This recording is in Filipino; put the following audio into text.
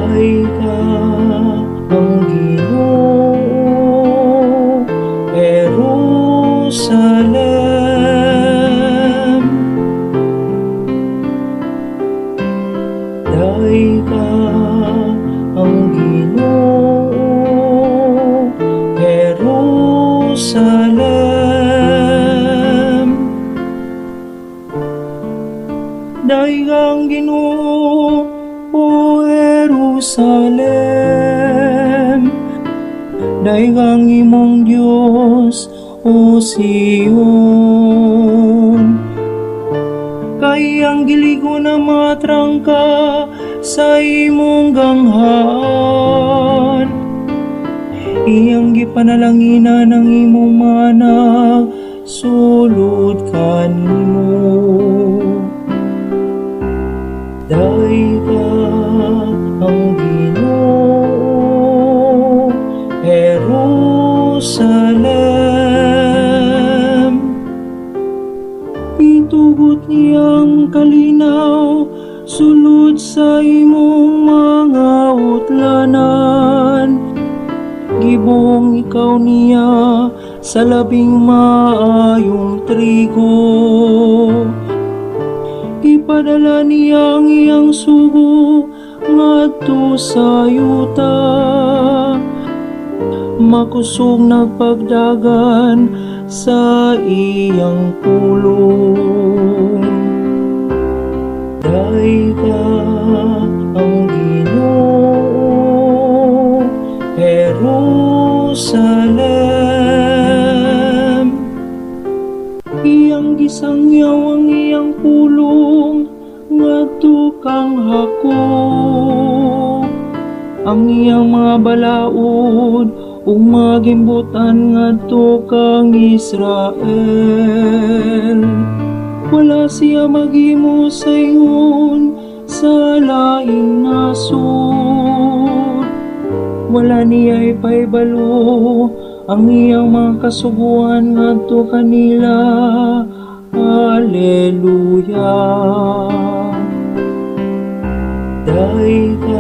Dai ka ang Ginoo, Jerusalem. Dai ka ang Ginoo, Jerusalem. Dai kang Ginoo, o Jerusalem. Dai kang imong Dios, o Sion. Kay ang giligo na matrangka sa imong ganghaan. Iyang gipanalangina ng imong manak, sulod kanimo. Dai ka ang Ginoo, Jerusalem. Itugot niyang kalinaw, sulod sa imong mga utlanan. Gibong ikaw niya sa labing maayong trigo. Ipadala niya ang iyang sugo ngadto sa yuta. Makusog nagpagdagan sa iyang pulong. Dai ka ang Ginoo, Jerusalem. Iyang gisangyaw ang iyang pulong ngadto kang hako. Ang iyang mga balaod ug mga gimbutan ngadto kang Israel. Wala siya maghimo sa ingon sa laing nasod. Wala niya ipahibalo ang iyang mga kasuguan ngadto kanila. Hallelujah. Dai ka